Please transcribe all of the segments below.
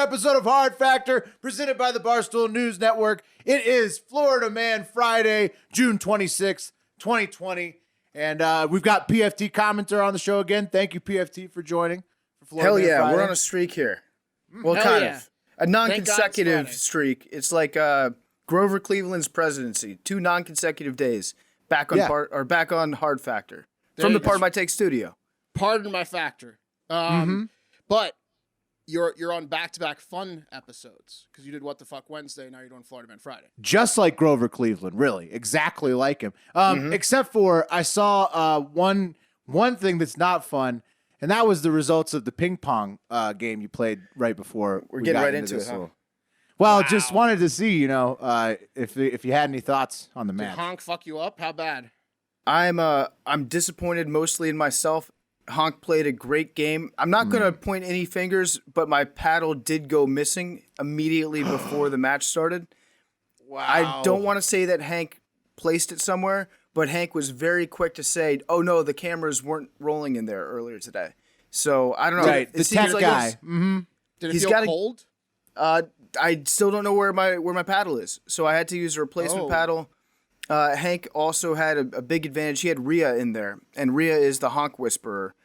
episode of Hard Factor, presented by the Barstool News Network. It is Florida Man Friday, June 26th, 2020. And we've got PFTCommenter on the show again. Thank you, PFT, for joining. For Florida Hell Man yeah, Friday. we're on a streak here. Well, kind of. A non-consecutive streak. It's like Grover Cleveland's presidency. 2 non-consecutive days. Back on Hard Factor. From the Part of My Take studio. Pardon my factor. But you're on back-to-back fun episodes because you did What the Fuck Wednesday, now you're doing Florida Man Friday. Just like Grover Cleveland, really. Exactly like him. Except for I saw one thing that's not fun, and that was the results of the ping pong game you played right before. We're getting right into it, huh? Well, just wanted to see, if you had any thoughts on the match. Did Honk fuck you up? How bad? I'm disappointed mostly in myself. Honk played a great game. I'm not going to point any fingers, but my paddle did go missing immediately before the match started. Wow. I don't want to say that Hank placed it somewhere, but Hank was very quick to say, oh, no, the cameras weren't rolling in there earlier today. So, I don't know. Right, the tech guy. Did it feel cold? I still don't know where my paddle is, so I had to use a replacement paddle. Hank also had a big advantage. He had Rhea in there, and Rhea is the honk whisperer.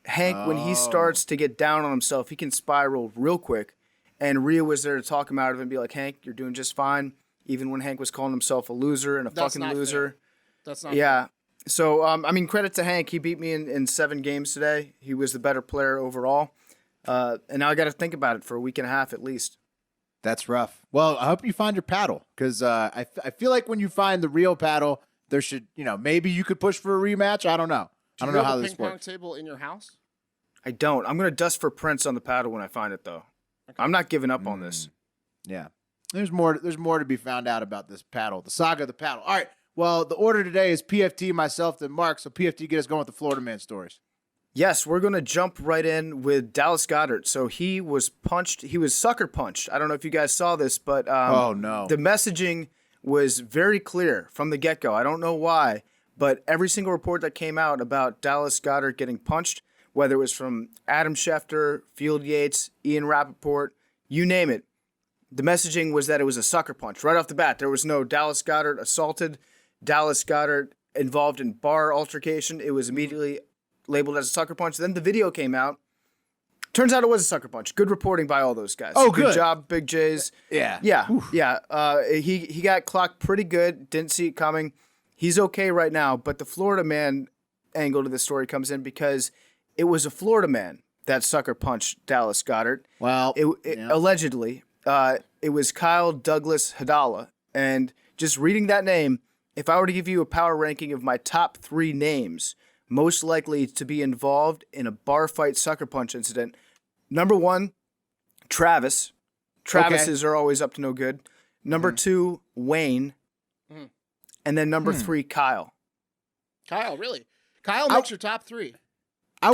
Hank, when he starts to get down on himself, he can spiral real quick, and Rhea was there to talk him out of it and be like, Hank, you're doing just fine, even when Hank was calling himself a loser and That's fucking not loser. Fair. That's not fair. Fair. So, credit to Hank. He beat me in 7 games today. He was the better player overall, and now I got to think about it for a week and a half at least. That's rough. Well, I hope you find your paddle, because I feel like when you find the real paddle, there should, maybe you could push for a rematch. I don't know. I don't know how this works. Do you have a ping pong table in your house? I don't. I'm going to dust for prints on the paddle when I find it, though. Okay. I'm not giving up on this. Yeah. There's more to be found out about this paddle, the saga of the paddle. All right. Well, the order today is PFT, myself, then Mark. So PFT, get us going with the Florida Man stories. Yes, we're going to jump right in with Dallas Goedert. So he was punched. He was sucker punched. I don't know if you guys saw this, but the messaging was very clear from the get-go. I don't know why, but every single report that came out about Dallas Goedert getting punched, whether it was from Adam Schefter, Field Yates, Ian Rappaport, you name it, the messaging was that it was a sucker punch. Right off the bat, there was no Dallas Goedert assaulted, Dallas Goedert involved in bar altercation. It was immediately labeled as a sucker punch. Then the video came out. Turns out it was a sucker punch. Good reporting by all those guys. Oh, good job, Big J's. Yeah. He got clocked pretty good. Didn't see it coming. He's okay right now. But the Florida Man angle to the story comes in because it was a Florida man that sucker punched Dallas Goedert. Well, allegedly, it was Kyle Douglas Hadala. And just reading that name, if I were to give you a power ranking of my top 3 names most likely to be involved in a bar fight sucker punch incident, number 1, Travis. Travises are always up to no good. Number 2, Wayne. And then number 3, Kyle. Kyle, really? Kyle makes your top 3. I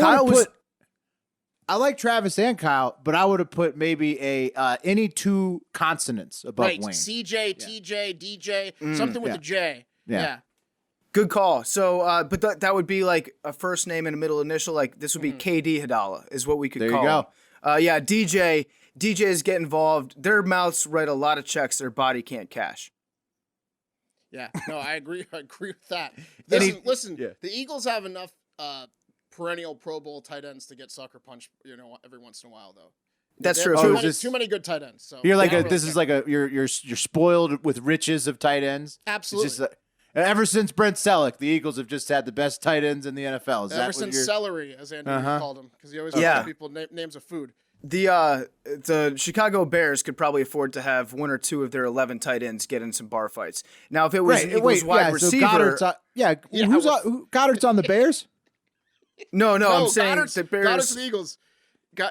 like Travis and Kyle, but I would have put maybe any 2 consonants above Wayne. CJ, TJ, DJ, something with a J. Yeah. Good call. So, but that would be like a first name and a middle initial. Like this would be KD Hadala is what we could call. There you go. DJs get involved. Their mouths write a lot of checks their body can't cash. Yeah, no, I agree. I agree with that. Listen. The Eagles have enough perennial Pro Bowl tight ends to get sucker punched, every once in a while, though. That's true. Too many good tight ends. So you're like you're spoiled with riches of tight ends. Absolutely. Ever since Brent Selleck, the Eagles have just had the best tight ends in the NFL. Ever since celery, as Andrew called him, because he always gives people names of food. The Chicago Bears could probably afford to have 1 or 2 of their 11 tight ends get in some bar fights. Now, if it was an Eagles wide receiver, so Goddard's on the Bears? No, I'm saying the Bears. Goddard's the Eagles.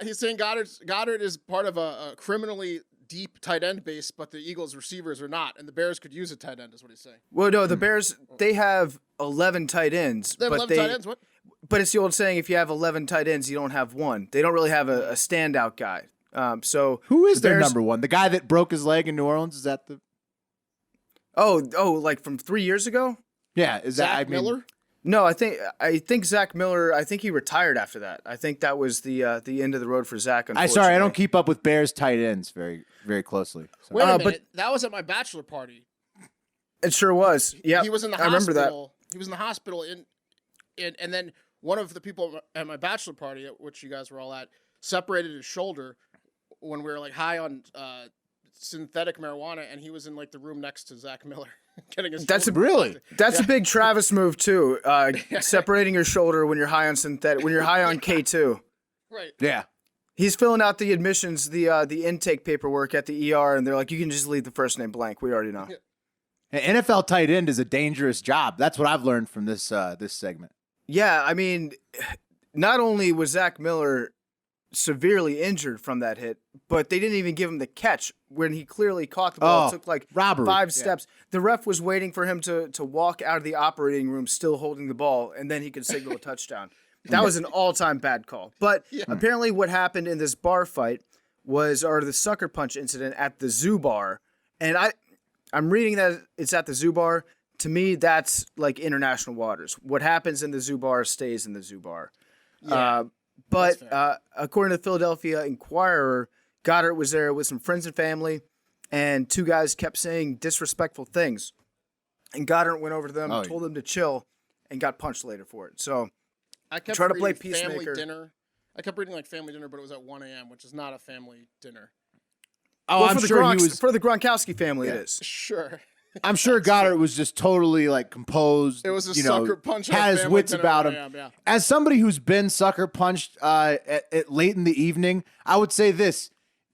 He's saying Goddard is part of a criminally deep tight end base, but the Eagles receivers are not, and the Bears could use a tight end, is what he's saying. Well, no, the Bears, they have 11 tight ends. They have 11 tight ends? What? But it's the old saying, if you have 11 tight ends, you don't have one. They don't really have a standout guy. So who is their number one? The guy that broke his leg in New Orleans? Is that the... Oh, like from 3 years ago? Yeah. Is Zach Miller? No, I think Zach Miller. I think he retired after that. I think that was the end of the road for Zach. I don't keep up with Bears tight ends very very closely. So. Wait a minute, but that was at my bachelor party. It sure was. Yeah, he was in the hospital. I remember that. He was in the hospital and then one of the people at my bachelor party, at which you guys were all at, separated his shoulder when we were like high on synthetic marijuana, and he was in like the room next to Zach Miller. Getting his That's a big Travis move too. Separating your shoulder when you're high on synthetic, when you're high on K2. Right. Yeah. He's filling out the admissions, the intake paperwork at the ER, and they're like, you can just leave the first name blank. We already know. Yeah. An NFL tight end is a dangerous job. That's what I've learned from this segment. Yeah, I mean, not only was Zach Miller severely injured from that hit, but they didn't even give him the catch when he clearly caught the ball. It took like robbery. 5 steps. The ref was waiting for him to walk out of the operating room still holding the ball, and then he could signal a touchdown. That was an all-time bad call. But apparently what happened in this bar fight or the sucker punch incident at the Zoo Bar, and I'm reading that it's at the Zoo Bar. To me, that's like international waters. What happens in the Zoo Bar stays in the Zoo Bar. Yeah. But according to the Philadelphia Inquirer, Goedert was there with some friends and family, and 2 guys kept saying disrespectful things. And Goedert went over to them, told them to chill, and got punched later for it. So I kept try to play family peacemaker. Dinner. I kept reading like family dinner, but it was at 1 a.m., which is not a family dinner. Oh, well, I'm sure he was for the Gronkowski family. It is sure. I'm sure Goedert was just totally like composed. It was a sucker punch. Had his wits about him. Yeah. As somebody who's been sucker punched at late in the evening, I would say this: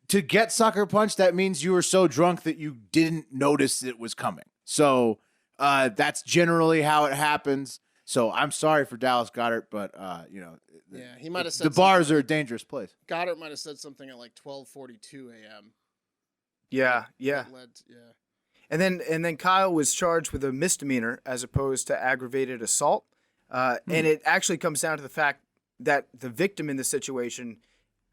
to get sucker punched, that means you were so drunk that you didn't notice it was coming. So that's generally how it happens. So I'm sorry for Dallas Goedert, but he might have said the bars are a dangerous place. Goedert might have said something at like 12:42 a.m. Yeah. And then Kyle was charged with a misdemeanor as opposed to aggravated assault. And it actually comes down to the fact that the victim in the situation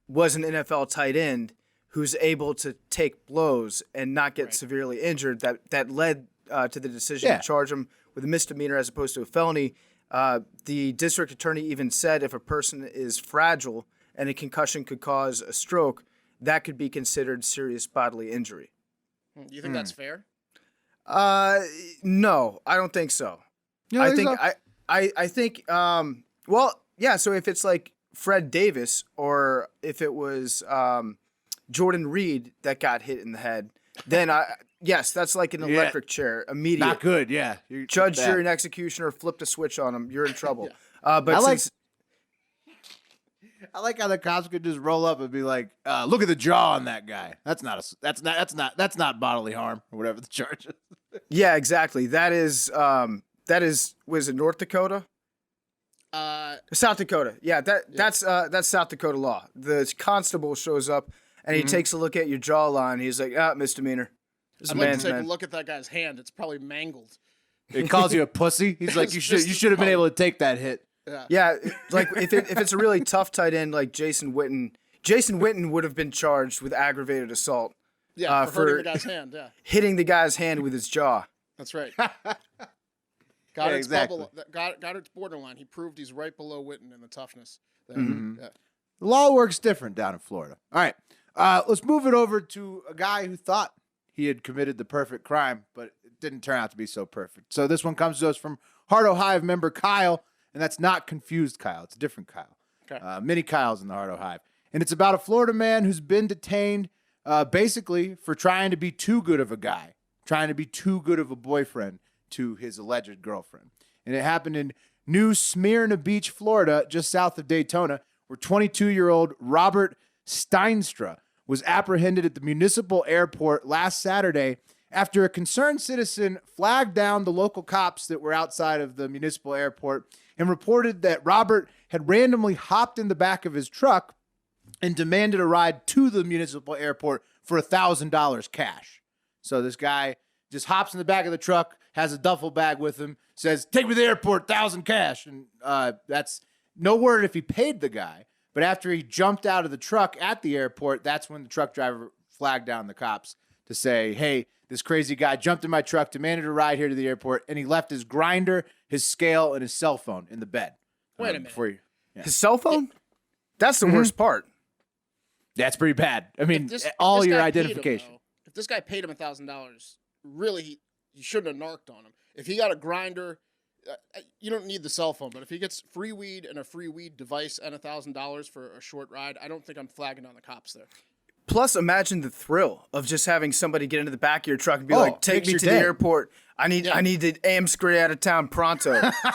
was an NFL tight end who's able to take blows and not get severely injured. That led to the decision to charge him with a misdemeanor as opposed to a felony. The district attorney even said if a person is fragile and a concussion could cause a stroke, that could be considered serious bodily injury. Do you think that's fair? No, I don't think so. I think so if it's like Fred Davis or if it was Jordan Reed that got hit in the head, then yes, that's like an electric chair, immediate. Not good, yeah. Judge, jury, and executioner flipped a switch on him. You're in trouble. But I like how the cops could just roll up and be like, "Look at the jaw on that guy. That's not bodily harm or whatever the charge is." Yeah, exactly. That is was it North Dakota? South Dakota. Yeah, that's South Dakota law. The constable shows up and he takes a look at your jawline. He's like, misdemeanor. I'd like to take a look at that guy's hand. It's probably mangled. It calls you a pussy. He's like, you should have been able to take that hit. Yeah, like if it's a really tough tight end like Jason Witten would have been charged with aggravated assault. Yeah, for hurting the guy's hand. Yeah, hitting the guy's hand with his jaw. That's right. Goedert's borderline. He proved he's right below Witten in the toughness. The law works different down in Florida. All right, let's move it over to a guy who thought he had committed the perfect crime, but it didn't turn out to be so perfect. So this one comes to us from Heart O Hive member Kyle. And that's not confused Kyle. It's a different Kyle. Okay. Many Kyles in the Heart O Hive. And it's about a Florida man who's been detained basically for trying to be too good of a guy, trying to be too good of a boyfriend to his alleged girlfriend. And it happened in New Smyrna Beach, Florida, just south of Daytona, where 22-year-old Robert Steinstra was apprehended at the municipal airport last Saturday after a concerned citizen flagged down the local cops that were outside of the municipal airport and reported that Robert had randomly hopped in the back of his truck and demanded a ride to the municipal airport for $1,000 cash. So this guy just hops in the back of the truck, has a duffel bag with him, says, "Take me to the airport, $1,000 cash." And that's no word if he paid the guy. But after he jumped out of the truck at the airport, that's when the truck driver flagged down the cops to say, "Hey, This crazy guy jumped in my truck, demanded a ride here to the airport, and he left his grinder, his scale, and his cell phone in the bed. Wait a minute. His cell phone? That's the worst part. That's pretty bad. I mean, If all this your guy paid him, identification. though, if this guy paid him $1,000, really, he shouldn't have narked on him. If he got a grinder, you don't need the cell phone. But if he gets free weed and a free weed device and $1,000 for a short ride, I don't think I'm flagging down the cops there. Plus, imagine the thrill of just having somebody get into the back of your truck and be like, "Take me to the airport. I need the Amscray out of town pronto."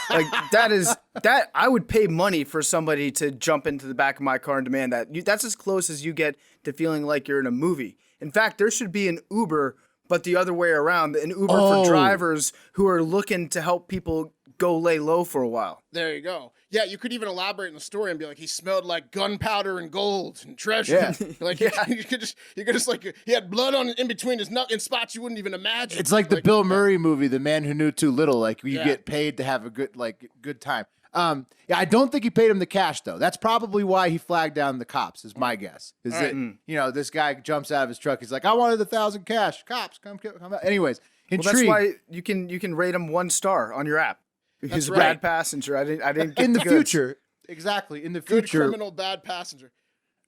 Like that. I would pay money for somebody to jump into the back of my car and demand that. That's as close as you get to feeling like you're in a movie. In fact, there should be an Uber, but the other way around, an Uber for drivers who are looking to help people go lay low for a while. There you go. Yeah, you could even elaborate in the story and be like, he smelled like gunpowder and gold and treasure. Yeah. Like you could just like he had blood on in between his nut in spots you wouldn't even imagine. It's like the Bill Murray movie, The Man Who Knew Too Little. Like you get paid to have a good time. I don't think he paid him the cash though. That's probably why he flagged down the cops. Is my guess. Is that this guy jumps out of his truck? He's like, I wanted 1,000 cash. Cops, come out. Anyways, that's why you can rate him 1 star on your app. He's a bad passenger. I didn't get in the goods. future. Exactly. In the future, good criminal, bad passenger.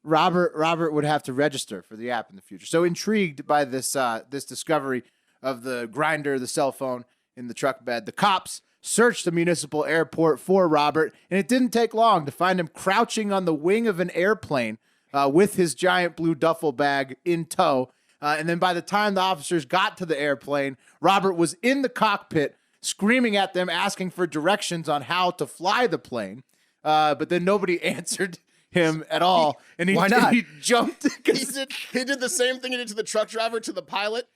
Robert would have to register for the app in the future. So intrigued by this discovery of the grinder, the cell phone in the truck bed, the cops searched the municipal airport for Robert, and it didn't take long to find him crouching on the wing of an airplane with his giant blue duffel bag in tow. And then by the time the officers got to the airplane, Robert was in the cockpit screaming at them, asking for directions on how to fly the plane. But then nobody answered him at all. And Why not? He jumped. He did the same thing he did to the truck driver, to the pilot.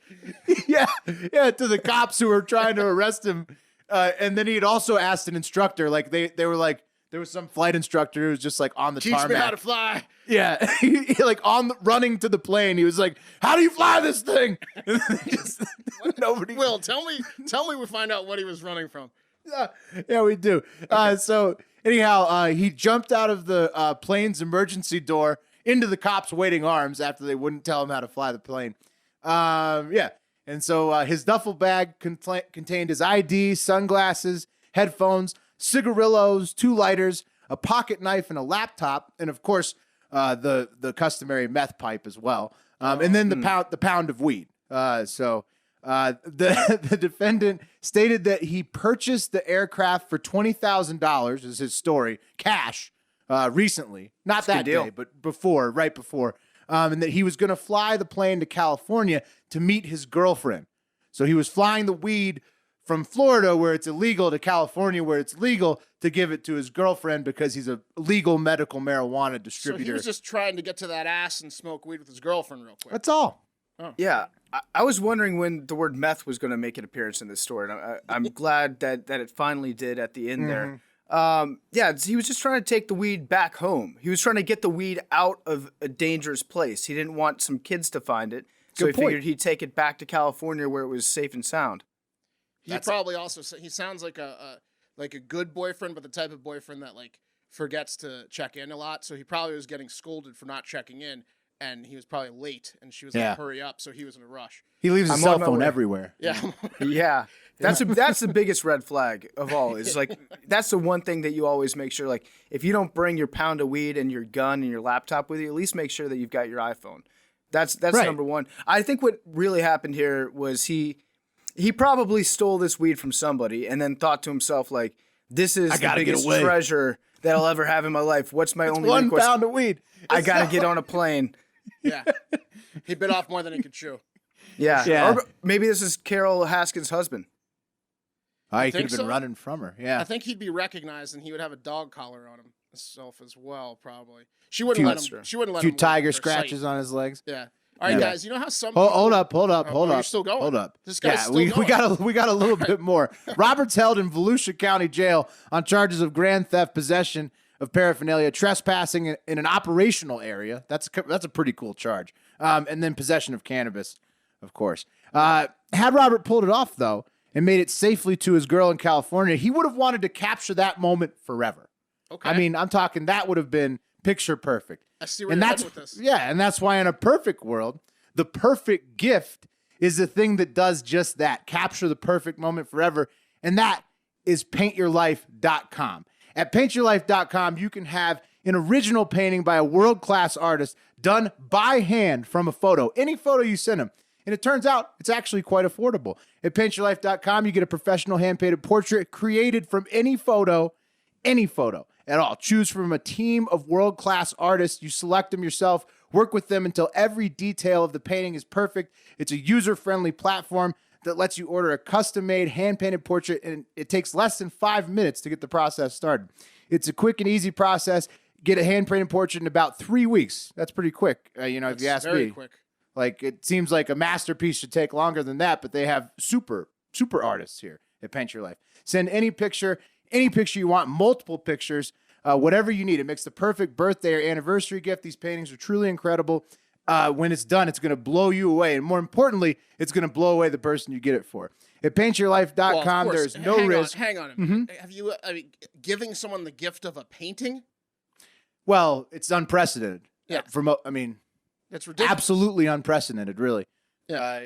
Yeah, to the cops who were trying to arrest him. And then he'd also asked an instructor, like they were like, there was some flight instructor who was just like on the tarmac. Teach me how to fly. Yeah, he like running to the plane. He was like, "How do you fly this thing?" Nobody. Will, tell me, we find out what he was running from. Yeah, we do. So anyhow, he jumped out of the plane's emergency door into the cops' waiting arms after they wouldn't tell him how to fly the plane. And so his duffel bag contained his ID, sunglasses, headphones, cigarillos, 2 lighters, a pocket knife, and a laptop, and of course the customary meth pipe as well, and then the pound of weed. The defendant stated that he purchased the aircraft for $20,000, is his story, cash, recently, not that day, but right before, and that he was going to fly the plane to California to meet his girlfriend. So he was flying the weed from Florida, where it's illegal, to California, where it's legal, to give it to his girlfriend because he's a legal medical marijuana distributor. So he was just trying to get to that ass and smoke weed with his girlfriend real quick. That's all. Oh. Yeah, I was wondering when the word meth was going to make an appearance in this story. And I'm glad that it finally did at the end there. He was just trying to take the weed back home. He was trying to get the weed out of a dangerous place. He didn't want some kids to find it. So he figured he'd take it back to California where it was safe and sound. He probably also he sounds like a good boyfriend, but the type of boyfriend that like forgets to check in a lot. So he probably was getting scolded for not checking in, and he was probably late, and she was like, "Hurry up!" So he was in a rush. He leaves his cell phone everywhere. Yeah, yeah. That's the biggest red flag of all. Is like that's the one thing that you always make sure. Like if you don't bring your pound of weed and your gun and your laptop with you, at least make sure that you've got your iPhone. That's right. Number one. I think what really happened here was he probably stole this weed from somebody and then thought to himself, like, this is the biggest treasure that I'll ever have in my life. What's my only one request? Pound of weed. I got to get on a plane. Yeah. He bit off more than he could chew. Yeah. Or maybe this is Carol Haskins' husband. He could have been running from her. Yeah. I think he'd be recognized and he would have a dog collar on himself as well, probably. She wouldn't let him. She wouldn't let him. A few tiger scratches on his legs. Yeah. All right, guys. You know how some hold up. You're still going. Hold up. This guy's still going. We got a little right. bit more. Robert's held in Volusia County Jail on charges of grand theft, possession of paraphernalia, trespassing in an operational area. That's a pretty cool charge. And then possession of cannabis, of course. Had Robert pulled it off though and made it safely to his girl in California, he would have wanted to capture that moment forever. Okay. I mean, I'm talking that would have been picture perfect. I see where you're heading with this. Yeah, and that's why in a perfect world, the perfect gift is the thing that does just that, capture the perfect moment forever. And that is paintyourlife.com. At paintyourlife.com, you can have an original painting by a world-class artist done by hand from a photo, any photo you send them. And it turns out it's actually quite affordable. At paintyourlife.com, you get a professional hand-painted portrait created from any photo at all. Choose from a team of world-class artists. You select them yourself, work with them until every detail of the painting is perfect. It's a user-friendly platform that lets you order a custom-made hand-painted portrait, and it takes less than 5 minutes to get the process started. It's a quick and easy process. Get a hand-painted portrait in about 3 weeks. That's pretty quick, if you ask me. Very quick. Like, it seems like a masterpiece should take longer than that, but they have super artists here at Paint Your Life. Send any picture you want, multiple pictures, whatever you need. It makes the perfect birthday or anniversary gift. These paintings are truly incredible. When it's done, it's going to blow you away. And more importantly, it's going to blow away the person you get it for. At paintyourlife.com, there's no risk. Hang on a minute. Have you giving someone the gift of a painting? Well, it's unprecedented. Yeah. It's ridiculous. Absolutely unprecedented, really. Yeah.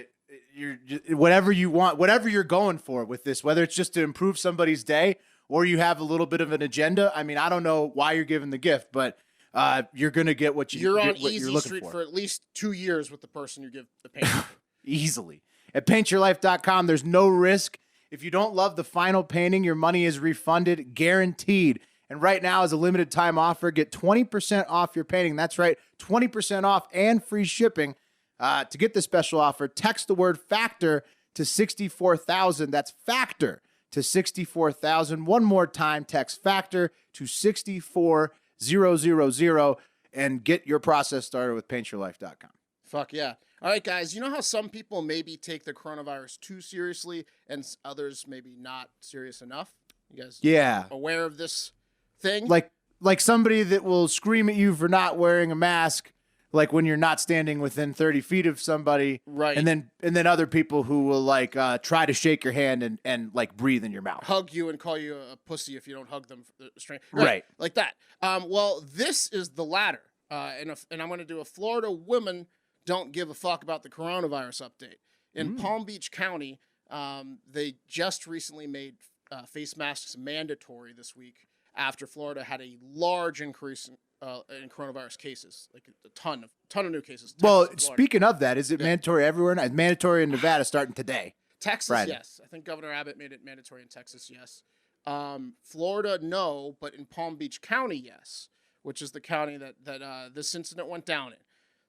Whatever you want, whatever you're going for with this, whether it's just to improve somebody's day or you have a little bit of an agenda. I mean, I don't know why you're giving the gift, but you're going to get what you're on what easy you're looking street for. For at least 2 years with the person you give the painting. Easily. At paintyourlife.com, there's no risk. If you don't love the final painting, your money is refunded, guaranteed. And right now, as a limited time offer, get 20% off your painting. That's right, 20% off and free shipping. To get this special offer, text the word FACTOR to 64,000. That's FACTOR to 64,000. One more time, text FACTOR to 64000 and get your process started with paintyourlife.com. Fuck yeah. All right, guys, you know how some people maybe take the coronavirus too seriously and others maybe not serious enough? You guys aware of this thing? Like somebody that will scream at you for not wearing a mask, like when you're not standing within 30 feet of somebody. Right. And then other people who will try to shake your hand and breathe in your mouth. Hug you and call you a pussy if you don't hug them. Right. Like that. Well, this is the latter. And I'm going to do a Florida women don't give a fuck about the coronavirus update. In Palm Beach County, they just recently made face masks mandatory this week after Florida had a large increase in coronavirus cases, like a ton of new cases. Well, speaking of that, is it mandatory everywhere? It's mandatory in Nevada starting today. Texas, Friday. Yes. I think Governor Abbott made it mandatory in Texas, yes. Florida, no, but in Palm Beach County, yes, which is the county that this incident went down in.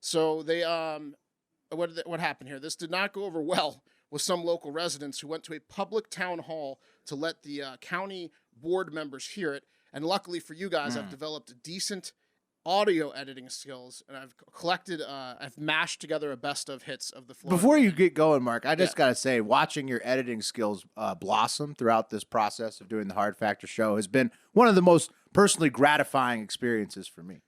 So they what happened here? This did not go over well with some local residents who went to a public town hall to let the county board members hear it. And luckily for you guys, I've developed decent audio editing skills, and I've mashed together a best of hits of the Florida. Before you get going, Mark, I just got to say, watching your editing skills blossom throughout this process of doing the Hard Factor show has been one of the most personally gratifying experiences for me.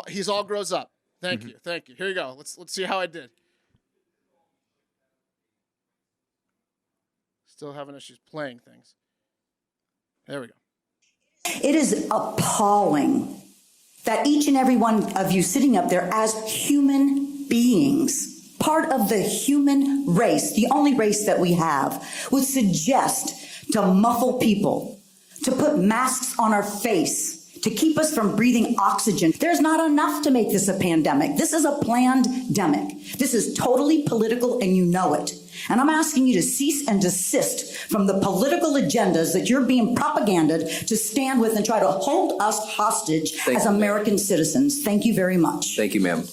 He's all grows up. Thank you. Here you go. Let's see how I did. Still having issues playing things. There we go. It is appalling that each and every one of you sitting up there as human beings, part of the human race, the only race that we have, would suggest to muffle people, to put masks on our face, to keep us from breathing oxygen. There's not enough to make this a pandemic. This is a planned-demic. This is totally political, and you know it. And I'm asking you to cease and desist from the political agendas that you're being propagandized to stand with and try to hold us hostage as American citizens. Thank you very much. Thank you, ma'am.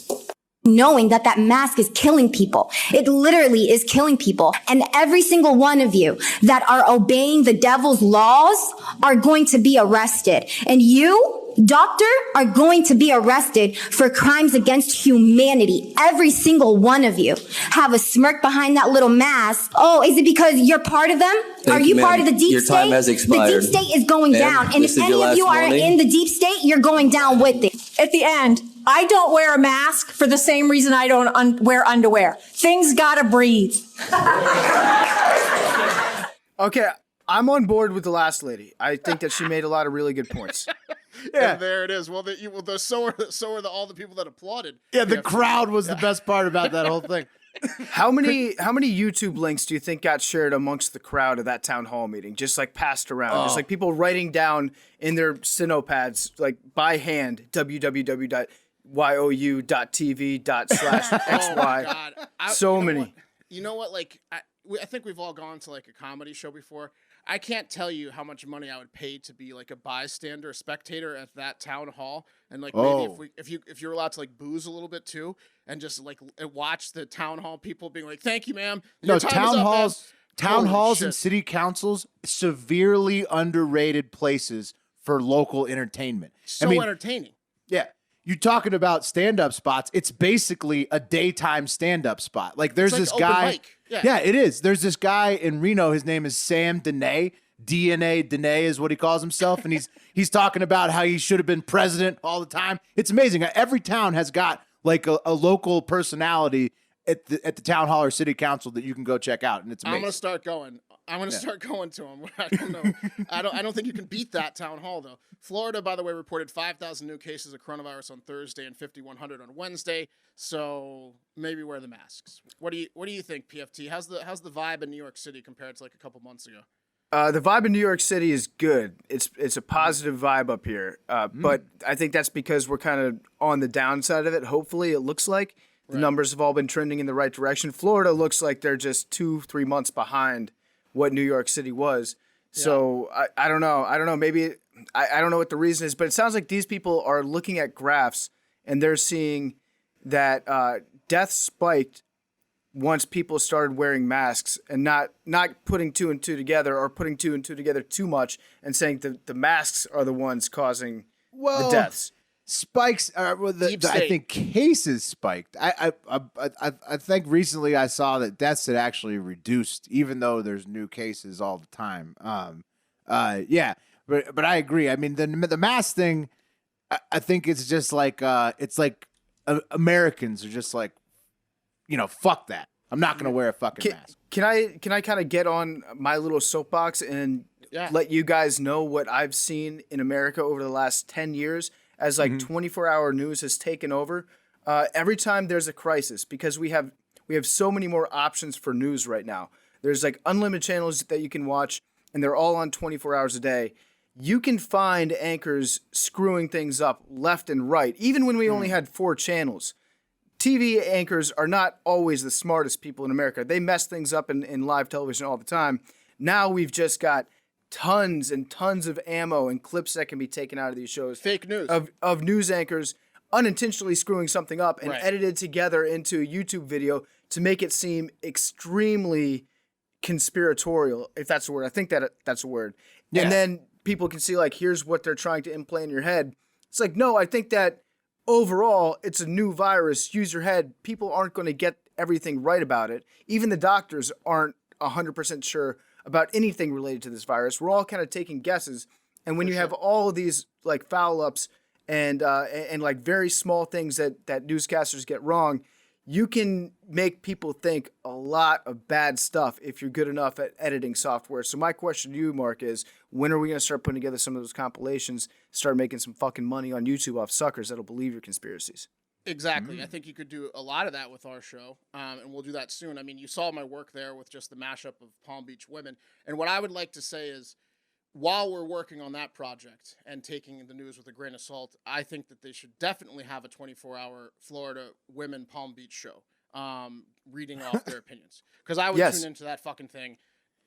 Knowing that mask is killing people. It literally is killing people. And every single one of you that are obeying the devil's laws are going to be arrested. And you, doctor, are going to be arrested for crimes against humanity. Every single one of you have a smirk behind that little mask. Oh, is it because you're part of them? Are you part of the deep state? Your time has expired. The deep state is going down. And if any of you are in the deep state, you're going down with it. At the end, I don't wear a mask for the same reason I don't wear underwear. Things gotta breathe. Okay, I'm on board with the last lady. I think that she made a lot of really good points. Yeah, and there it is. Well, so are all the people that applauded. Yeah, the crowd was the best part about that whole thing. How many YouTube links do you think got shared amongst the crowd of that town hall meeting? Just like passed around, just like people writing down in their Sinopads, like by hand, www.you.tv/xy. God. So many. You know what? Like, I think we've all gone to like a comedy show before. I can't tell you how much money I would pay to be like a bystander, a spectator at that town hall, and like maybe if you're allowed to like booze a little bit too, and just like watch the town hall people being like, "Thank you, ma'am." No, Your time is town up, halls, ma'am." town Holy halls, shit. and city councils severely underrated places for local entertainment. So entertaining. Yeah. You're talking about stand-up spots. It's basically a daytime stand-up spot. Like there's It's this like open guy. mic. Yeah. Yeah, it is. There's this guy in Reno. His name is Sam Dene. DNA Dene is what he calls himself. And he's talking about how he should have been president all the time. It's amazing. Every town has got like a local personality at the town hall or city council that you can go check out. And it's amazing. I'm gonna start going. I'm gonna start going to them. I don't know. I don't think you can beat that town hall though. Florida, by the way, reported 5,000 new cases of coronavirus on Thursday and 5,100 on Wednesday. So maybe wear the masks. What do you think, PFT? How's the vibe in New York City compared to like a couple months ago? The vibe in New York City is good. It's a positive vibe up here. But I think that's because we're kind of on the downside of it. Hopefully, it looks like the numbers have all been trending in the right direction. Florida looks like they're just 2-3 months behind what New York City was. So I don't know. I don't know. Maybe I don't know what the reason is, but it sounds like these people are looking at graphs and they're seeing that death spiked once people started wearing masks and not putting two and two together or putting two and two together too much and saying the masks are the ones causing the deaths. Spikes are I think cases spiked. I think recently I saw that deaths had actually reduced, even though there's new cases all the time. Yeah, but I agree. I mean, the mask thing, I think it's just like Americans are just like, fuck that. I'm not gonna wear a fucking mask. Can I kind of get on my little soapbox and let you guys know what I've seen in America over the last 10 years? As like 24-hour news has taken over, every time there's a crisis, because we have so many more options for news right now. There's like unlimited channels that you can watch, and they're all on 24 hours a day. You can find anchors screwing things up left and right, even when we only had 4 channels. TV anchors are not always the smartest people in America. They mess things up in live television all the time. Now we've just got tons and tons of ammo and clips that can be taken out of these shows. Fake news. Of news anchors unintentionally screwing something up and edited together into a YouTube video to make it seem extremely conspiratorial, if that's a word. I think that's a word. Yeah. And then people can see, like, here's what they're trying to implant in your head. It's like, no, I think that overall it's a new virus. Use your head. People aren't going to get everything right about it. Even the doctors aren't 100% sure about anything related to this virus. We're all kind of taking guesses. And when you have all of these like foul ups and like very small things that newscasters get wrong, you can make people think a lot of bad stuff if you're good enough at editing software. So my question to you, Mark, is when are we going to start putting together some of those compilations, start making some fucking money on YouTube off suckers that'll believe your conspiracies? Exactly. I think you could do a lot of that with our show, and we'll do that soon. I mean, you saw my work there with just the mashup of Palm Beach women. And what I would like to say is, while we're working on that project and taking the news with a grain of salt, I think that they should definitely have a 24-hour Florida women Palm Beach show, reading off their opinions. Because I would tune into that fucking thing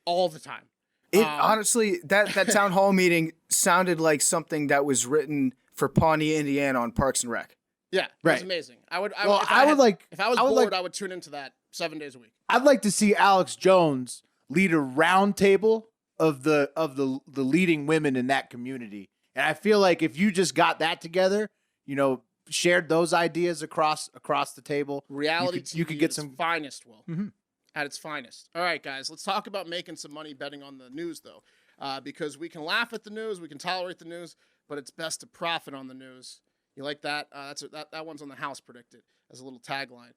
all the time. It honestly, that town hall meeting sounded like something that was written for Pawnee, Indiana on Parks and Rec. Yeah, it was amazing. If I was bored, I would tune into that 7 days a week. I'd like to see Alex Jones lead a round table of the leading women in that community. And I feel like if you just got that together, shared those ideas across the table, reality TV you could get some finest, Will. At its finest. All right, guys, let's talk about making some money betting on the news, though, because we can laugh at the news, we can tolerate the news, but it's best to profit on the news. You like that? That one's on the house predicted as a little tagline.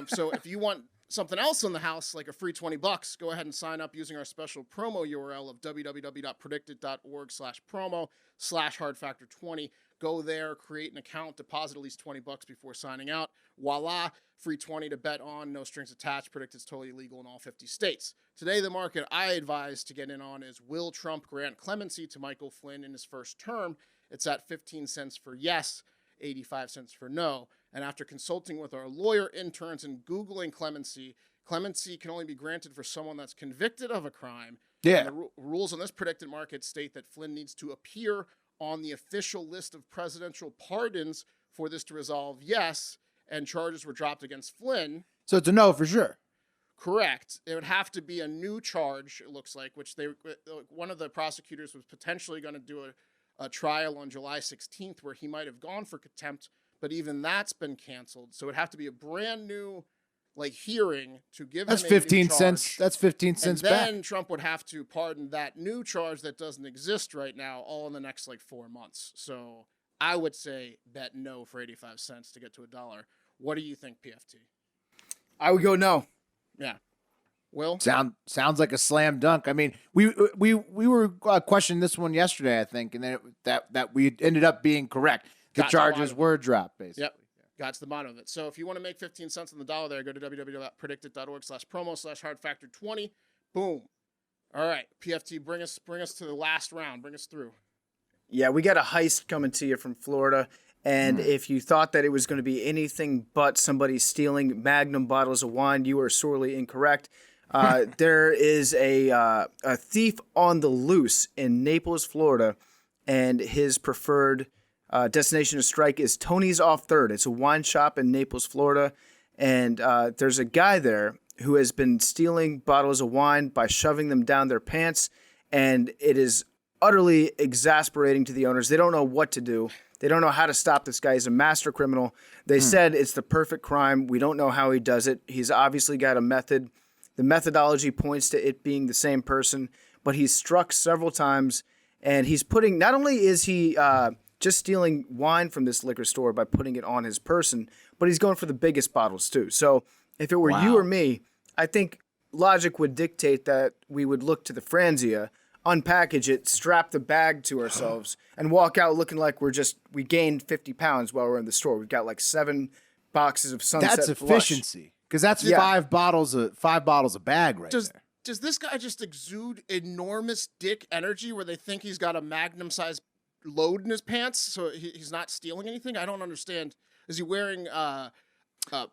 So if you want something else on the house, like a free $20, go ahead and sign up using our special promo URL of www.predicted.org/promo/hardfactor20. Go there, create an account, deposit at least $20 before signing out. Voila, free 20 to bet on, no strings attached. Predict it's totally legal in all 50 states. Today, the market I advise to get in on is, will Trump grant clemency to Michael Flynn in his first term? It's at 15 cents for yes, 85 cents for no. And after consulting with our lawyer interns and Googling clemency can only be granted for someone that's convicted of a crime. Yeah. And the rules on this predicted market state that Flynn needs to appear on the official list of presidential pardons for this to resolve yes, and charges were dropped against Flynn. So it's a no for sure. Correct. It would have to be a new charge, it looks like, which one of the prosecutors was potentially going to do a trial on July 16th where he might have gone for contempt, but even that's been canceled. So it'd have to be a brand new hearing to give him a 15 new charge. cents. That's 15 cents and back. then Trump would have to pardon that new charge that doesn't exist right now, all in the next 4 months. So I would say bet no for 85 cents to get to $1. What do you think, PFT? I would go no. Yeah. Will? Sounds like a slam dunk. I mean, we were questioning this one yesterday, I think, and then that we ended up being correct. The charges were dropped, basically. Yep. Got to the bottom of it. So if you want to make 15 cents on the dollar there, go to www.predictit.org/promo/hard factor20. Boom. All right, PFT, bring us to the last round. Bring us through. Yeah, we got a heist coming to you from Florida. And if you thought that it was going to be anything but somebody stealing Magnum bottles of wine, you are sorely incorrect. There is a thief on the loose in Naples, Florida, and his preferred destination to strike is Tony's Off Third. It's a wine shop in Naples, Florida, and there's a guy there who has been stealing bottles of wine by shoving them down their pants, and it is utterly exasperating to the owners. They don't know what to do. They don't know how to stop this guy. He's a master criminal. They said it's the perfect crime. We don't know how he does it. He's obviously got a method. The methodology points to it being the same person, but he's struck several times, and he's putting, not only is he just stealing wine from this liquor store by putting it on his person, but he's going for the biggest bottles too. So if it were you or me, I think logic would dictate that we would look to the Franzia, unpackage it, strap the bag to ourselves, and walk out looking like we gained 50 pounds while we're in the store. We've got 7 boxes of Sunset That's Flush. efficiency, because that's 5 bottles a bag right there. Does this guy just exude enormous dick energy where they think he's got a Magnum-sized load in his pants, so he's not stealing anything? I don't understand. Is he wearing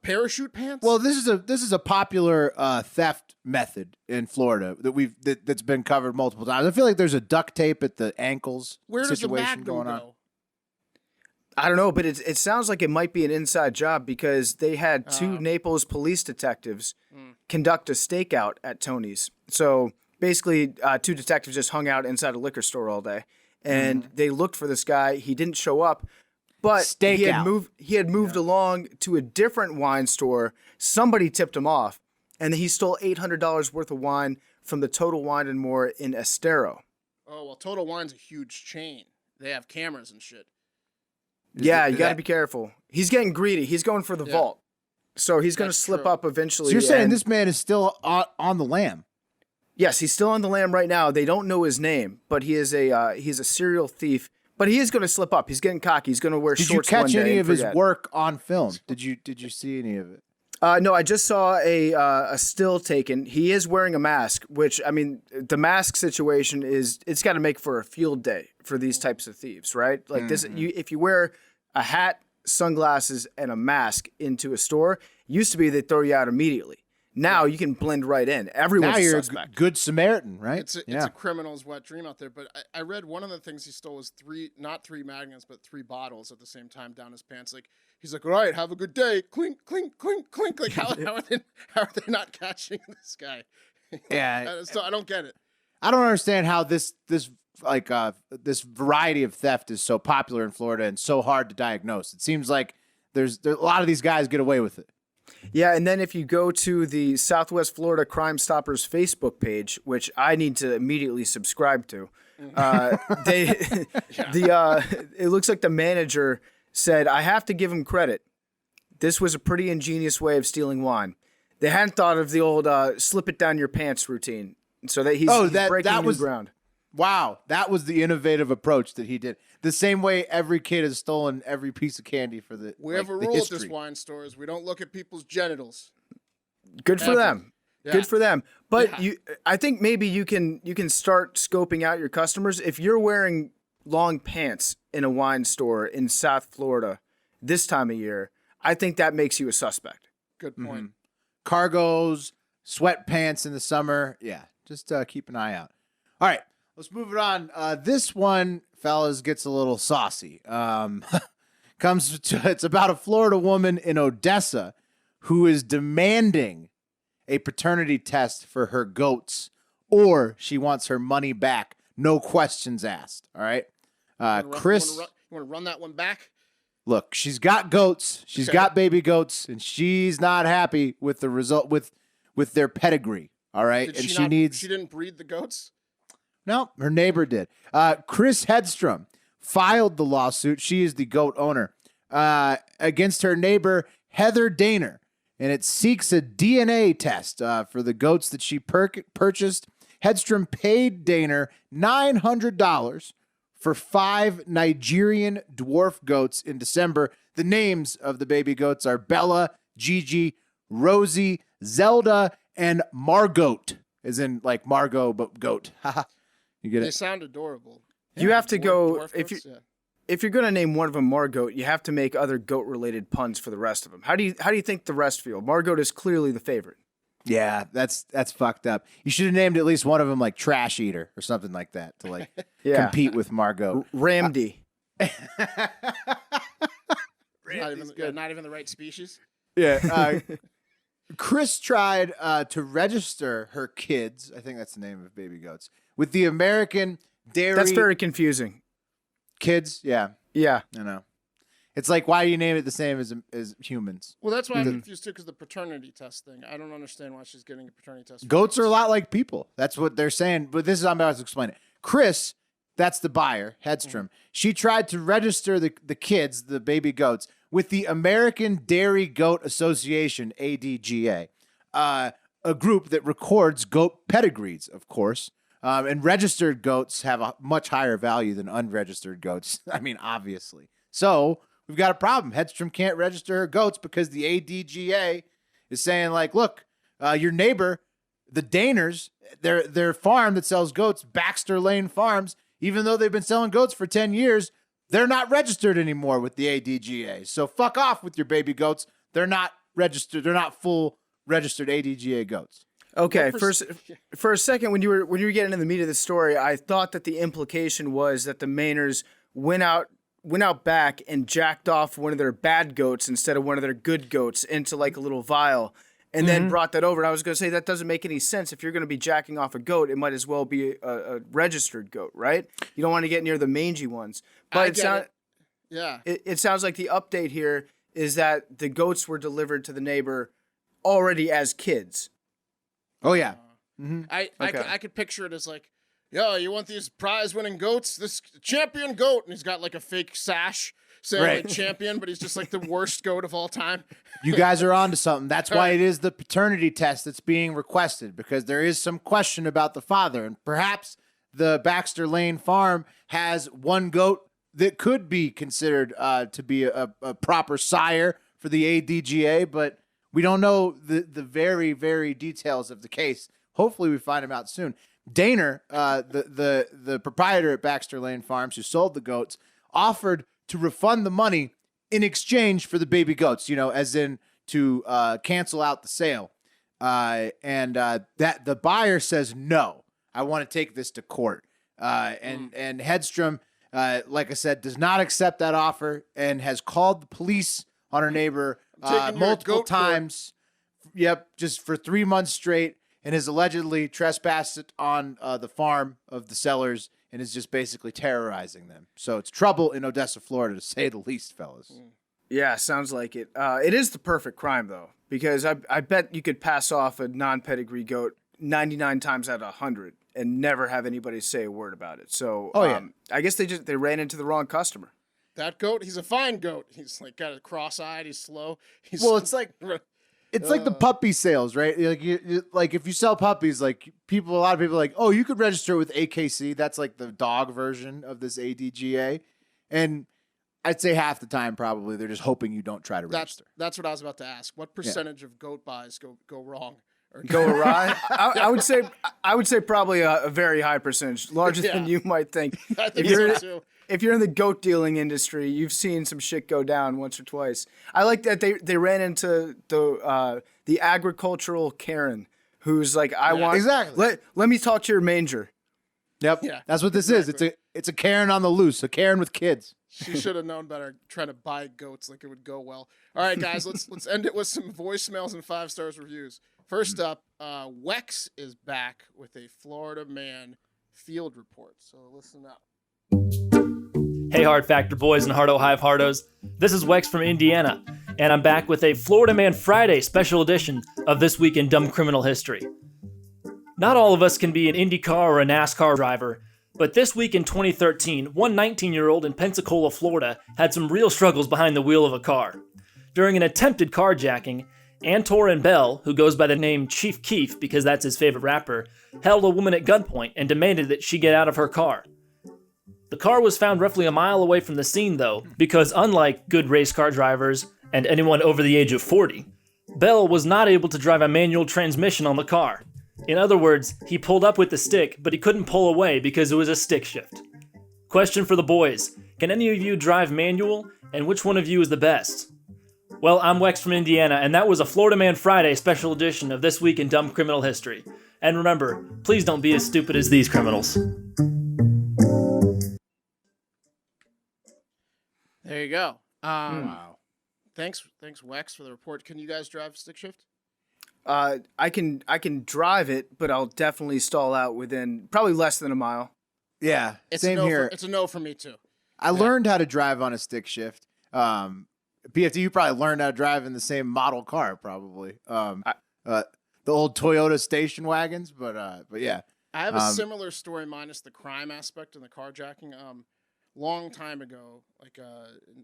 parachute pants? Well, this is a popular theft method in Florida that's been covered multiple times. I feel like there's a duct tape at the ankles Where does the situation Magnum going on. go? I don't know, but it sounds like it might be an inside job because they had 2 Naples police detectives conduct a stakeout at Tony's. So basically, 2 detectives just hung out inside a liquor store all day, and they looked for this guy. He didn't show up, but he had moved along to a different wine store. Somebody tipped him off, and he stole $800 worth of wine from the Total Wine and More in Estero. Oh, well, Total Wine's a huge chain. They have cameras and shit. You got to be careful. He's getting greedy. He's going for the vault. So he's going to slip up eventually. So you're saying this man is still on the lam? Yes, he's still on the lam right now. They don't know his name, but he is he's a serial thief. But he is going to slip up. He's getting cocky. He's going to wear shorts one day. Did you catch any of his work on film? Did you see any of it? No, I just saw a still taken. He is wearing a mask, which, I mean, the mask situation it's got to make for a field day for these types of thieves, right? Like this, if you wear a hat, sunglasses, and a mask into a store, used to be they'd throw you out immediately. Now you can blend right in. Everyone's now you're a suspect. a good Samaritan, right? It's a criminal's wet dream out there. But I read one of the things he stole was not three Magnums, but 3 bottles at the same time down his pants. Like, he's like, all right, have a good day. Clink, clink, clink, clink. Like, how are they not catching this guy? Yeah. So I don't get it. I don't understand how this variety of theft is so popular in Florida and so hard to diagnose. It seems like there's a lot of these guys get away with it. Yeah, and then if you go to the Southwest Florida Crime Stoppers Facebook page, which I need to immediately subscribe to, it looks like the manager said, I have to give him credit. This was a pretty ingenious way of stealing wine. They hadn't thought of the old slip it down your pants routine. So that he's breaking new ground. Wow, that was the innovative approach that he did. The same way every kid has stolen every piece of candy for the We have a the rule history. at this wine store is we don't look at people's genitals. Good for them. Yeah. Good for them. But I think maybe you can start scoping out your customers. If you're wearing long pants in a wine store in South Florida this time of year, I think that makes you a suspect. Good point. Cargos, sweatpants in the summer. Yeah, just keep an eye out. All right, let's move it on. This one, fellas, gets a little saucy. It's about a Florida woman in Odessa who is demanding a paternity test for her goats, or she wants her money back. No questions asked. All right, Chris. You want to run that one back? Look, she's got goats. She's got baby goats, and she's not happy with the result with their pedigree. All right, she didn't breed the goats. No, her neighbor did. Chris Hedstrom filed the lawsuit. She is the goat owner against her neighbor Heather Daner, and it seeks a DNA test for the goats that she purchased. Hedstrom paid Daner $900 for 5 Nigerian dwarf goats in December. The names of the baby goats are Bella, Gigi, Rosie, Zelda, and Margot, as in like Margot, but goat. You get it? They sound adorable. You have to go, Dwarf if you're going to name one of them Margot, you have to make other goat-related puns for the rest of them. How do you think the rest feel? Margot is clearly the favorite. Yeah, that's fucked up. You should have named at least one of them like Trash Eater or something like that to like compete with Margot. Ramdy. Not even the right species. Yeah. Chris tried to register her kids, I think that's the name of baby goats, with the American Dairy... That's very confusing. Kids? Yeah. Yeah. I know. It's like, why do you name it the same as humans? Well, that's why I'm confused too, because the paternity test thing. I don't understand why she's getting a paternity test. Goats are a lot like people. That's what they're saying. But this is how I'm about to explain it. Chris, that's the buyer, Hedstrom. She tried to register the kids, the baby goats, with the American Dairy Goat Association, ADGA, a group that records goat pedigrees, of course. And registered goats have a much higher value than unregistered goats. I mean, obviously. So we've got a problem. Hedstrom can't register her goats because the ADGA is saying, like, look, your neighbor, the Daners, their farm that sells goats, Baxter Lane Farms, even though they've been selling goats for 10 years, they're not registered anymore with the ADGA. So fuck off with your baby goats. They're not registered. They're not full registered ADGA goats. Okay, for a second, when you were getting into the meat of the story, I thought that the implication was that the Mainers went out back and jacked off one of their bad goats instead of one of their good goats into like a little vial, and then brought that over. And I was going to say that doesn't make any sense. If you're going to be jacking off a goat, it might as well be a registered goat, right? You don't want to get near the mangy ones. But it sounds like the update here is that the goats were delivered to the neighbor already as kids. Oh, yeah. I could picture it as like, yo, you want these prize-winning goats? This champion goat. And he's got like a fake sash saying like champion, but he's just like the worst goat of all time. You guys are onto something. That's why it is the paternity test that's being requested, because there is some question about the father. And perhaps the Baxter Lane farm has one goat that could be considered to be a proper sire for the ADGA, but we don't know the very, very details of the case. Hopefully we find him out soon. Daner, the proprietor at Baxter Lane Farms who sold the goats, offered to refund the money in exchange for the baby goats, as in to cancel out the sale. And that the buyer says, no, I want to take this to court. And Hedstrom, like I said, does not accept that offer and has called the police on her neighbor multiple times. Yep, just for 3 months straight, and has allegedly trespassed on the farm of the sellers and is just basically terrorizing them. So it's trouble in Odessa, Florida, to say the least, fellas. Yeah, sounds like it. It is the perfect crime, though, because I bet you could pass off a non-pedigree goat 99 times out of 100 and never have anybody say a word about it. So I guess they ran into the wrong customer. That goat, he's a fine goat. He's like got a cross-eyed. He's slow. Well, it's like It's like the puppy sales, right? Like if you sell puppies, like a lot of people are like, oh, you could register with AKC. That's like the dog version of this ADGA. And I'd say half the time probably they're just hoping you don't try to register. That's what I was about to ask. What percentage of goat buys go wrong? Or go awry? I would say probably a very high percentage, larger than you might think. I think so too. If you're in the goat dealing industry, you've seen some shit go down once or twice. I like that they ran into the agricultural Karen, who's like, let me talk to your manger. Yep. Yeah. That's what this is. It's a Karen on the loose, a Karen with kids. She should have known better trying to buy goats like it would go well. All right, guys, let's end it with some voicemails and 5-star reviews. First up, Wex is back with a Florida man field report. So listen up. Hey, Hard Factor boys and Hardo Hive Hardos. This is Wex from Indiana, and I'm back with a Florida Man Friday special edition of This Week in Dumb Criminal History. Not all of us can be an IndyCar or a NASCAR driver, but this week in 2013, one 19-year-old in Pensacola, Florida, had some real struggles behind the wheel of a car. During an attempted carjacking, Antorin Bell, who goes by the name Chief Keef because that's his favorite rapper, held a woman at gunpoint and demanded that she get out of her car. The car was found roughly a mile away from the scene, though, because unlike good race car drivers and anyone over the age of 40, Bell was not able to drive a manual transmission on the car. In other words, he pulled up with the stick, but he couldn't pull away because it was a stick shift. Question for the boys: can any of you drive manual, and which one of you is the best? Well, I'm Wex from Indiana, and that was a Florida Man Friday special edition of This Week in Dumb Criminal History. And remember, please don't be as stupid as these criminals. There you go. Wow. Thanks, Wex, for the report. Can you guys drive stick shift? I can drive it, but I'll definitely stall out within probably less than a mile. Yeah, same here. It's a no for me too. I learned how to drive on a stick shift. PFT, you probably learned how to drive in the same model car, probably. The old Toyota station wagons, but yeah. I have a similar story minus the crime aspect and the carjacking. Long time ago, like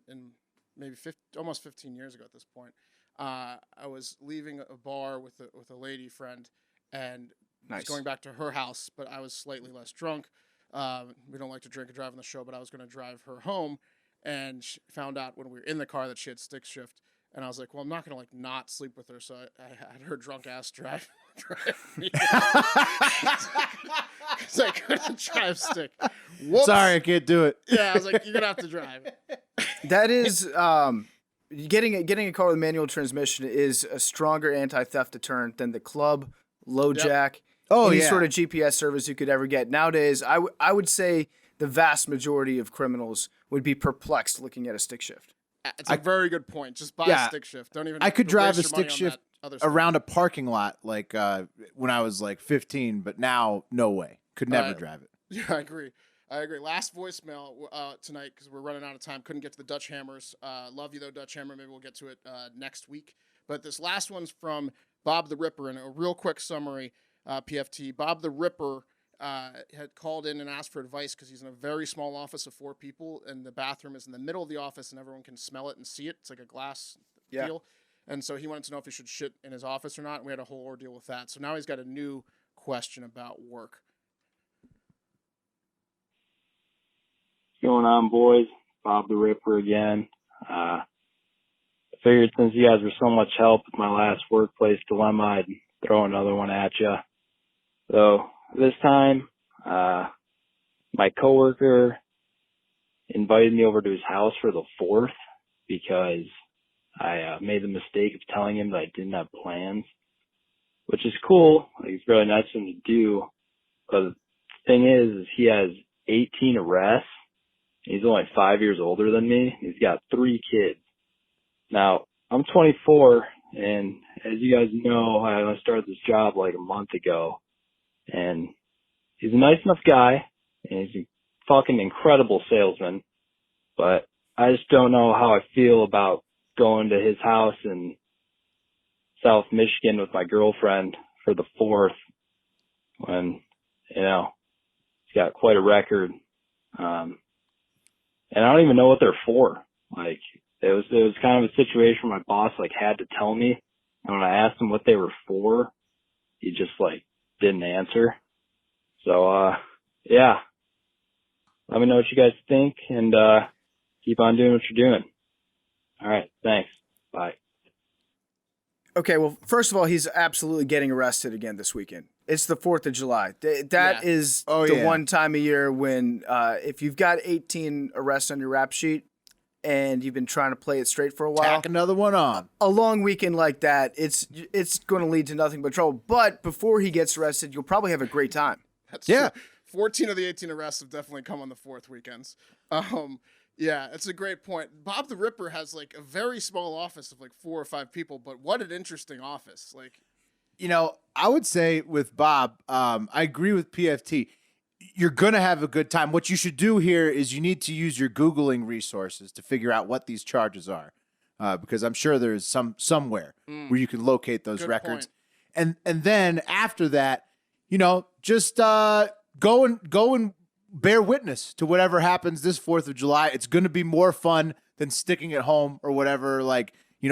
in maybe almost 15 years ago at this point, I was leaving a bar with a lady friend and was going back to her house, but I was slightly less drunk. We don't like to drink and drive on the show, but I was going to drive her home, and she found out when we were in the car that she had stick shift. And I was like, well, I'm not going to like not sleep with her. So I had her drunk ass drive me. Because I couldn't drive stick. Whoops. Sorry, I can't do it. Yeah, I was like, you're going to have to drive. That is, getting a car with manual transmission is a stronger anti-theft deterrent than the club, low jack, any sort of GPS service you could ever get. Nowadays, I would say the vast majority of criminals would be perplexed looking at a stick shift. It's a very good point. Just buy a stick shift. Don't even. I could drive a stick shift around a parking lot like when I was like 15, but now no way. Could never drive it. Yeah, I agree. Last voicemail tonight because we're running out of time. Couldn't get to the Dutch Hammers. Love you though, Dutch Hammer. Maybe we'll get to it next week. But this last one's from Bob the Ripper. And a real quick summary, PFT. Bob the Ripper had called in and asked for advice because he's in a very small office of 4 people, and the bathroom is in the middle of the office, and everyone can smell it and see it. It's like a glass deal. And so he wanted to know if he should shit in his office or not, and we had a whole ordeal with that. So now he's got a new question about work. What's going on, boys? Bob the Ripper again. I figured since you guys were so much help with my last workplace dilemma, I'd throw another one at you. So this time, my coworker invited me over to his house for the 4th because I made the mistake of telling him that I didn't have plans, which is cool. Like, it's really nice of him to do. But the thing is he has 18 arrests. He's only 5 years older than me. He's got 3 kids. Now, I'm 24, and as you guys know, I started this job like a month ago. And he's a nice enough guy, and he's a fucking incredible salesman. But I just don't know how I feel about going to his house in South Michigan with my girlfriend for the 4th when, you know, he's got quite a record. And I don't even know what they're for. Like, it was kind of a situation where my boss, like, had to tell me And when I asked him what they were for, he just didn't answer. So, yeah. Let me know what you guys think, and keep on doing what you're doing. All right. Thanks. Bye. Okay, well, first of all, he's absolutely getting arrested again this weekend. It's the 4th of July. That is the one time a year when if you've got 18 arrests on your rap sheet and you've been trying to play it straight for a while, tack another one on. A long weekend like that, it's going to lead to nothing but trouble. But before he gets arrested, you'll probably have a great time. That's true. 14 of the 18 arrests have definitely come on the 4th weekends. Yeah, it's a great point. Bob the Ripper has a very small office of 4 or 5 people, but what an interesting office. I would say with Bob, I agree with PFT. You're going to have a good time. What you should do here is you need to use your Googling resources to figure out what these charges are, because I'm sure there's somewhere where you can locate those Good records. point. And then after that, just go and bear witness to whatever happens this 4th of July. It's going to be more fun than sticking at home or whatever,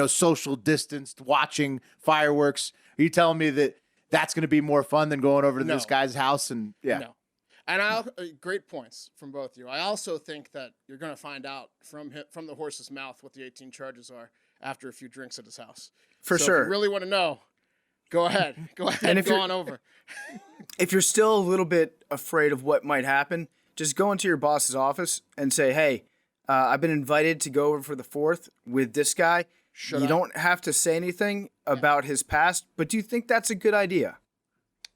social distanced watching fireworks. Are you telling me that that's going to be more fun than going over to this guy's house? And No. And great points from both of you. I also think that you're going to find out from the horse's mouth what the 18 charges are after a few drinks at his house. For so sure. If you really want to know, go ahead. And go on over. If you're still a little bit afraid of what might happen, just go into your boss's office and say, hey, I've been invited to go over for the 4th with this guy. You don't have to say anything about his past, but do you think that's a good idea?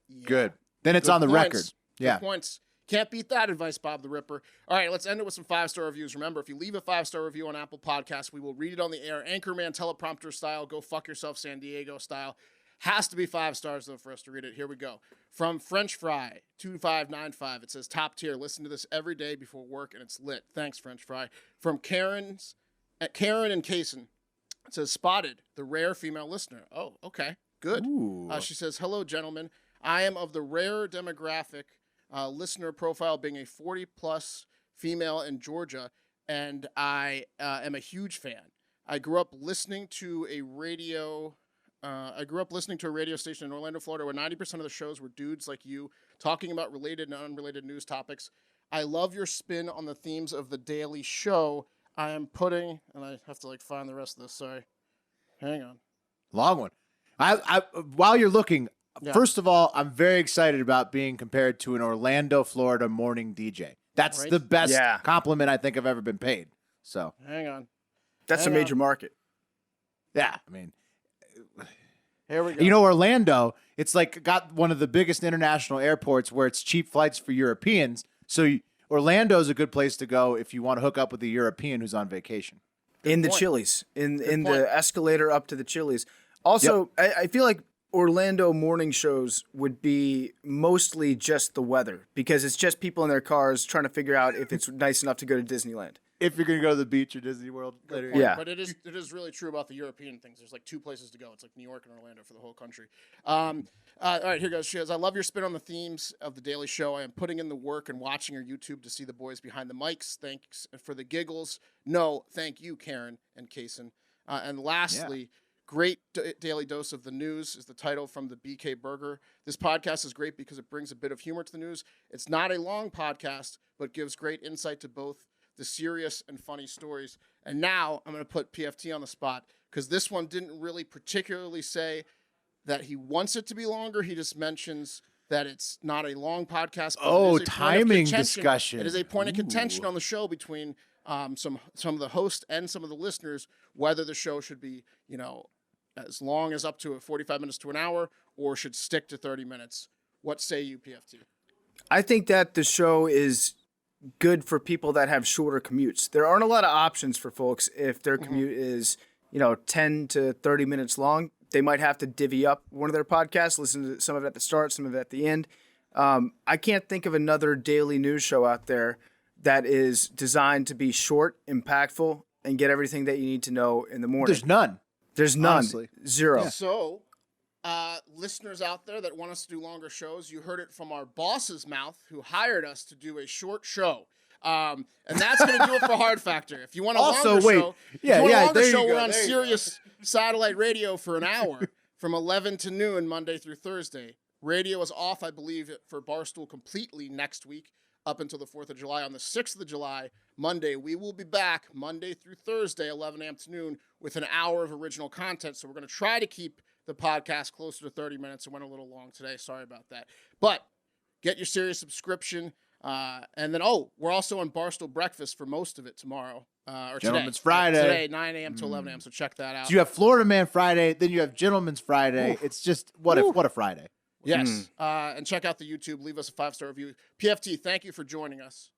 Yeah. Good. Then it's on the record. Yeah. Good points. Can't beat that advice, Bob the Ripper. All right, let's end it with some 5-star reviews. Remember, if you leave a 5-star review on Apple Podcasts, we will read it on the air. Anchorman teleprompter style. Go fuck yourself, San Diego style. Has to be 5 stars, though, for us to read it. Here we go. From French Fry 2595, it says, top tier. Listen to this every day before work, and it's lit. Thanks, French Fry. From Karen and Kaysen, it says, spotted, the rare female listener. Oh, okay. Good. She says, hello, gentlemen. I am of the rare demographic, listener profile being a 40-plus female in Georgia, and I am a huge fan. I grew up listening to a radio station in Orlando, Florida, where 90% of the shows were dudes like you talking about related and unrelated news topics. I love your spin on the themes of the daily show. I am putting, and I have to find the rest of this. Sorry. Hang on. Long one. I while you're looking, first of all, I'm very excited about being compared to an Orlando, Florida morning DJ. That's the best compliment I think I've ever been paid. So hang on. That's a major market. Yeah, I mean, here we go. Orlando, it's got one of the biggest international airports where it's cheap flights for Europeans. So Orlando is a good place to go if you want to hook up with a European who's on vacation. In the Chili's, in the escalator up to the Chili's. Also, I feel like Orlando morning shows would be mostly just the weather because it's just people in their cars trying to figure out if it's nice enough to go to Disneyland. If you're going to go to the beach or Disney World later. Yeah. But it is really true about the European things. There's 2 places to go. It's New York and Orlando for the whole country. All right, here goes. She goes, I love your spin on the themes of the Daily Show. I am putting in the work and watching your YouTube to see the boys behind the mics. Thanks for the giggles. No, thank you, Karen and Kaysen. And lastly, great daily dose of the news is the title from the BK Burger. This podcast is great because it brings a bit of humor to the news. It's not a long podcast, but gives great insight to both the serious and funny stories. And now I'm going to put PFT on the spot because this one didn't really particularly say that he wants it to be longer. He just mentions that it's not a long podcast. But timing discussion. It is a point of contention on the show between some of the hosts and some of the listeners, whether the show should be, as long as up to 45 minutes to an hour or should stick to 30 minutes. What say you, PFT? I think that the show is good for people that have shorter commutes. There aren't a lot of options for folks if their commute is, 10 to 30 minutes long. They might have to divvy up one of their podcasts, listen to some of it at the start, some of it at the end. I can't think of another daily news show out there that is designed to be short, impactful, and get everything that you need to know in the morning. There's none. Honestly. Zero. Yeah. So, listeners out there that want us to do longer shows, you heard it from our boss's mouth who hired us to do a short show. And that's going to do it for Hard Factor. If you want a longer show, we're on Sirius satellite radio for an hour. from 11 to noon, Monday through Thursday. Radio is off, I believe, for Barstool completely next week up until the 4th of July. On the 6th of July, Monday, we will be back Monday through Thursday, 11 a.m. to noon, with an hour of original content. So we're going to try to keep the podcast closer to 30 minutes. It went a little long today. Sorry about that. But get your Sirius subscription. And then, we're also on Barstool Breakfast for most of it tomorrow. Or Gentleman's today. Friday. Today, 9 a.m. to 11 a.m. So check that out. So you have Florida Man Friday, then you have Gentleman's Friday. Oof. It's just what a Friday. Yes. And check out the YouTube. Leave us a 5-star review. PFT, thank you for joining us.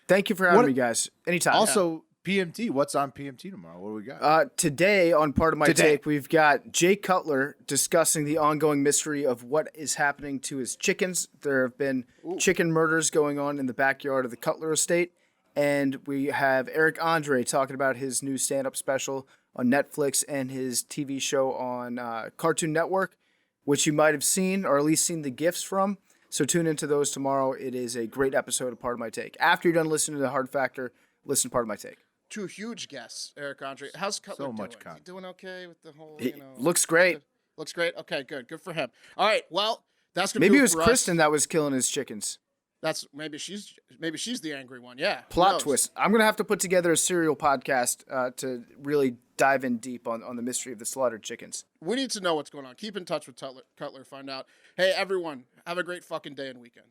Thank you for having me, guys. Anytime. Also, PMT. What's on PMT tomorrow? What do we got? Today, on Part of My Take, we've got Jay Cutler discussing the ongoing mystery of what is happening to his chickens. There have been chicken murders going on in the backyard of the Cutler estate. And we have Eric Andre talking about his new stand-up special on Netflix and his TV show on Cartoon Network, which you might have seen or at least seen the GIFs from. So tune into those tomorrow. It is a great episode of Part of My Take. After you're done listening to The Hard Factor, listen to Part of My Take. Two huge guests, Eric Andre. How's Cutler doing? much Is he content. doing okay with the whole, Looks great. Looks great? Okay, good. Good for him. All right, well, that's going to Maybe do it was for us. Kristen that was killing his chickens. That's maybe she's the angry one. Yeah. Who Plot knows? twist. I'm going to have to put together a serial podcast to really dive in deep on the mystery of the slaughtered chickens. We need to know what's going on. Keep in touch with Cutler. Find out. Hey, everyone, have a great fucking day and weekend.